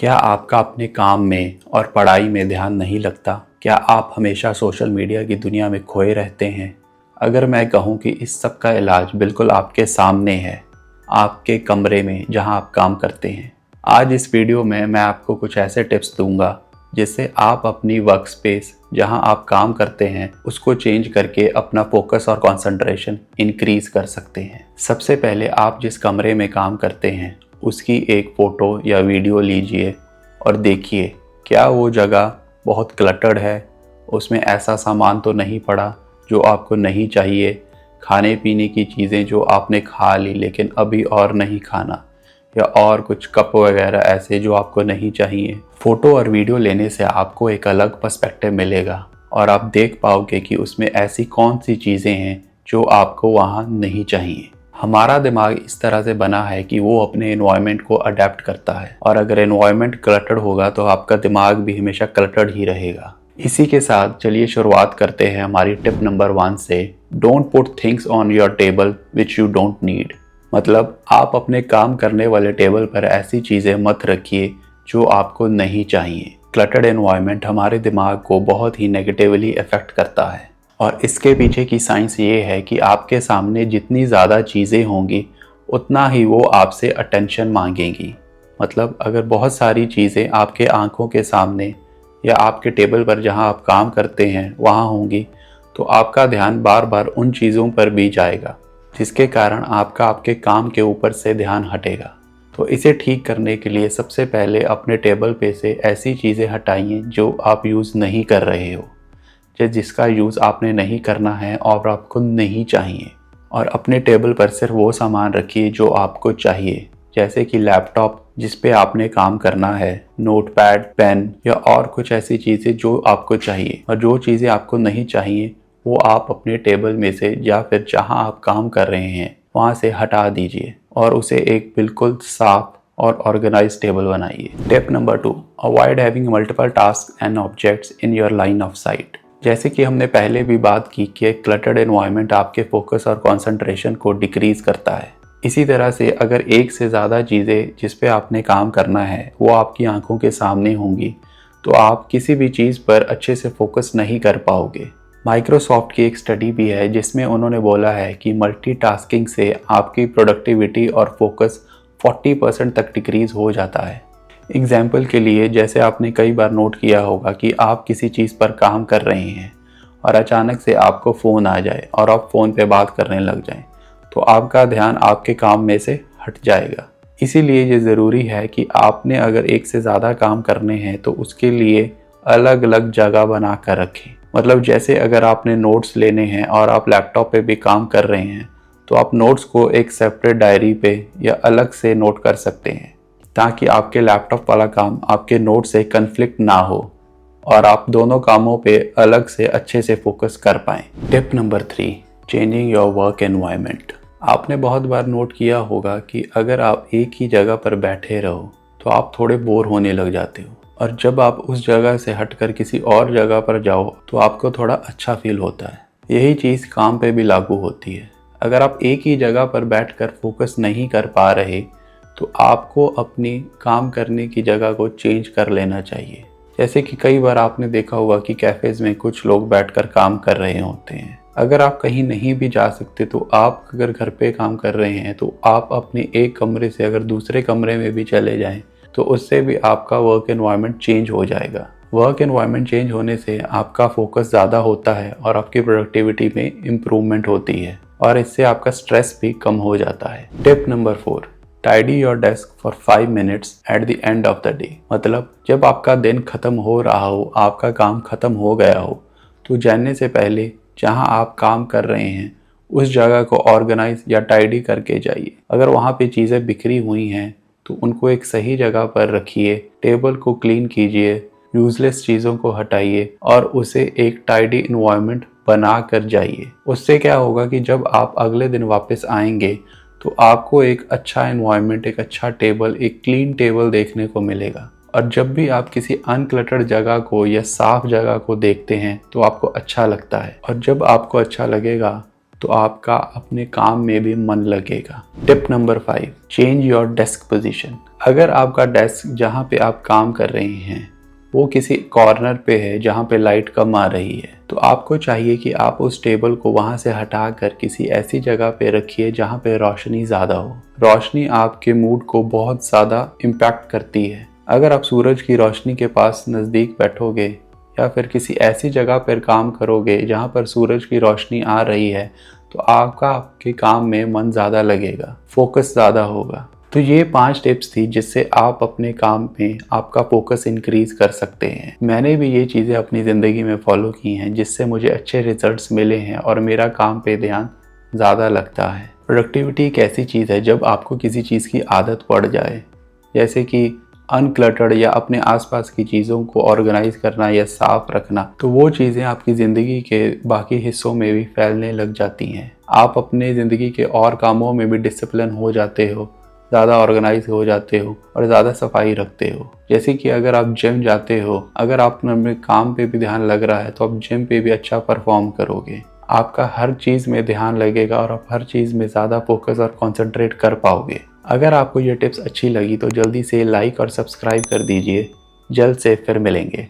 क्या आपका अपने काम में और पढ़ाई में ध्यान नहीं लगता? क्या आप हमेशा सोशल मीडिया की दुनिया में खोए रहते हैं? अगर मैं कहूँ कि इस सब का इलाज बिल्कुल आपके सामने है, आपके कमरे में जहाँ आप काम करते हैं। आज इस वीडियो में मैं आपको कुछ ऐसे टिप्स दूंगा जिससे आप अपनी वर्क स्पेस जहाँ आप काम करते हैं उसको चेंज करके अपना फोकस और कंसंट्रेशन इंक्रीज कर सकते हैं। सबसे पहले आप जिस कमरे में काम करते हैं उसकी एक फ़ोटो या वीडियो लीजिए और देखिए क्या वो जगह बहुत क्लटर्ड है, उसमें ऐसा सामान तो नहीं पड़ा जो आपको नहीं चाहिए, खाने पीने की चीज़ें जो आपने खा ली लेकिन अभी और नहीं खाना, या और कुछ कप वगैरह ऐसे जो आपको नहीं चाहिए। फ़ोटो और वीडियो लेने से आपको एक अलग पर्सपेक्टिव मिलेगा और आप देख पाओगे कि उसमें ऐसी कौन सी चीज़ें हैं जो आपको वहाँ नहीं चाहिए। हमारा दिमाग इस तरह से बना है कि वो अपने एनवायरनमेंट को अडेप्ट करता है और अगर एनवायरनमेंट क्लटर्ड होगा तो आपका दिमाग भी हमेशा क्लटर्ड ही रहेगा। इसी के साथ चलिए शुरुआत करते हैं हमारी टिप नंबर 1 से। Don't put things on your table which you don't need. मतलब आप अपने काम करने वाले टेबल पर ऐसी चीज़ें मत रखिए जो आपको नहीं चाहिए। क्लटर्ड एनवायरनमेंट हमारे दिमाग को बहुत ही नेगेटिवली अफेक्ट करता है और इसके पीछे की साइंस ये है कि आपके सामने जितनी ज़्यादा चीज़ें होंगी उतना ही वो आपसे अटेंशन मांगेंगी। मतलब अगर बहुत सारी चीज़ें आपके आंखों के सामने या आपके टेबल पर जहां आप काम करते हैं वहां होंगी तो आपका ध्यान बार बार उन चीज़ों पर भी जाएगा, जिसके कारण आपका आपके काम के ऊपर से ध्यान हटेगा। तो इसे ठीक करने के लिए सबसे पहले अपने टेबल पे से ऐसी चीज़ें हटाइए जो आप यूज़ नहीं कर रहे हो, जिसका यूज़ आपने नहीं करना है और आपको नहीं चाहिए, और अपने टेबल पर सिर्फ वो सामान रखिए जो आपको चाहिए, जैसे कि लैपटॉप जिस पे आपने काम करना है, नोटपैड, पेन या और कुछ ऐसी चीज़ें जो आपको चाहिए, और जो चीज़ें आपको नहीं चाहिए वो आप अपने टेबल में से या फिर जहां आप काम कर रहे हैं वहां से हटा दीजिए और उसे एक बिल्कुल साफ और ऑर्गेनाइज टेबल बनाइए। Tip number 2, avoid having multiple task and objects in your line of site. जैसे कि हमने पहले भी बात की कि क्लटर्ड एनवायरनमेंट आपके फोकस और कंसंट्रेशन को डिक्रीज करता है। इसी तरह से अगर एक से ज़्यादा चीज़ें जिस पे आपने काम करना है वो आपकी आंखों के सामने होंगी तो आप किसी भी चीज़ पर अच्छे से फोकस नहीं कर पाओगे। माइक्रोसॉफ्ट की एक स्टडी भी है जिसमें उन्होंने बोला है कि मल्टीटास्किंग से आपकी प्रोडक्टिविटी और फोकस 40% तक डिक्रीज हो जाता है। एग्जाम्पल के लिए, जैसे आपने कई बार नोट किया होगा कि आप किसी चीज़ पर काम कर रहे हैं और अचानक से आपको फ़ोन आ जाए और आप फ़ोन पे बात करने लग जाएं, तो आपका ध्यान आपके काम में से हट जाएगा। इसीलिए ये ज़रूरी है कि आपने अगर एक से ज़्यादा काम करने हैं तो उसके लिए अलग अलग जगह बना कर रखें। मतलब जैसे अगर आपने नोट्स लेने हैं और आप लैपटॉप पे भी काम कर रहे हैं तो आप नोट्स को एक सेपरेट डायरी पे या अलग से नोट कर सकते हैं ताकि आपके लैपटॉप वाला काम आपके नोट से कन्फ्लिक्ट ना हो और आप दोनों कामों पे अलग से अच्छे से फोकस कर पाएं। Tip number 3, changing your work environment. आपने बहुत बार नोट किया होगा कि अगर आप एक ही जगह पर बैठे रहो तो आप थोड़े बोर होने लग जाते हो, और जब आप उस जगह से हटकर किसी और जगह पर जाओ तो आपको थोड़ा अच्छा फील होता है। यही चीज़ काम पे भी लागू होती है। अगर आप एक ही जगह पर बैठकर फोकस नहीं कर पा रहे तो आपको अपनी काम करने की जगह को चेंज कर लेना चाहिए। जैसे कि कई बार आपने देखा होगा कि कैफ़ेज़ में कुछ लोग बैठकर काम कर रहे होते हैं। अगर आप कहीं नहीं भी जा सकते तो आप अगर घर पे काम कर रहे हैं तो आप अपने एक कमरे से अगर दूसरे कमरे में भी चले जाएं तो उससे भी आपका वर्क एनवायरनमेंट चेंज हो जाएगा। वर्क एनवायरनमेंट चेंज होने से आपका फोकस ज़्यादा होता है और आपकी प्रोडक्टिविटी में इम्प्रूवमेंट होती है और इससे आपका स्ट्रेस भी कम हो जाता है। Tip number 4, tidy your desk for 5 minutes at the end of the day. मतलब जब आपका दिन खत्म हो रहा हो, आपका काम खत्म हो गया हो, तो जाने से पहले जहां आप काम कर रहे हैं उस जगह को ऑर्गेनाइज या टाइडी करके जाइए। अगर वहां पे चीज़ें बिखरी हुई हैं तो उनको एक सही जगह पर रखिए, टेबल को क्लीन कीजिए, यूजलेस चीज़ों को हटाइए और उसे एक टाइडी इन्वायरमेंट बना कर जाइए। उससे क्या होगा कि जब आप अगले दिन वापस आएंगे तो आपको एक अच्छा एनवायरनमेंट, एक अच्छा टेबल, एक क्लीन टेबल देखने को मिलेगा। और जब भी आप किसी अनक्लटर्ड जगह को या साफ जगह को देखते हैं तो आपको अच्छा लगता है, और जब आपको अच्छा लगेगा तो आपका अपने काम में भी मन लगेगा। Tip number 5, change your desk position. अगर आपका डेस्क जहाँ पे आप काम कर रहे हैं वो किसी कॉर्नर पे है जहाँ पे लाइट कम आ रही है, तो आपको चाहिए कि आप उस टेबल को वहाँ से हटाकर किसी ऐसी जगह पे रखिए जहाँ पे रोशनी ज़्यादा हो। रोशनी आपके मूड को बहुत ज़्यादा इम्पैक्ट करती है। अगर आप सूरज की रोशनी के पास नज़दीक बैठोगे या फिर किसी ऐसी जगह पर काम करोगे जहाँ पर सूरज की रोशनी आ रही है, तो आपके काम में मन ज़्यादा लगेगा, फोकस ज़्यादा होगा। तो ये 5 टिप्स थी जिससे आप अपने काम में आपका फोकस इंक्रीज कर सकते हैं। मैंने भी ये चीज़ें अपनी ज़िंदगी में फॉलो की हैं जिससे मुझे अच्छे रिजल्ट्स मिले हैं और मेरा काम पे ध्यान ज़्यादा लगता है। प्रोडक्टिविटी एक ऐसी चीज़ है जब आपको किसी चीज़ की आदत पड़ जाए, जैसे कि अनक्लटर्ड या अपने आसपास की चीज़ों को ऑर्गेनाइज करना या साफ रखना, तो वो चीज़ें आपकी ज़िंदगी के बाकी हिस्सों में भी फैलने लग जाती हैं। आप अपने ज़िंदगी के और कामों में भी डिसिप्लिन हो जाते हो, ज़्यादा ऑर्गेनाइज हो जाते हो और ज़्यादा सफाई रखते हो। जैसे कि अगर आप जिम जाते हो, अगर आप अपने काम पे भी ध्यान लग रहा है तो आप जिम पे भी अच्छा परफॉर्म करोगे। आपका हर चीज़ में ध्यान लगेगा और आप हर चीज़ में ज़्यादा फोकस और कंसंट्रेट कर पाओगे। अगर आपको ये टिप्स अच्छी लगी तो जल्दी से लाइक और सब्सक्राइब कर दीजिए। जल्द से फिर मिलेंगे।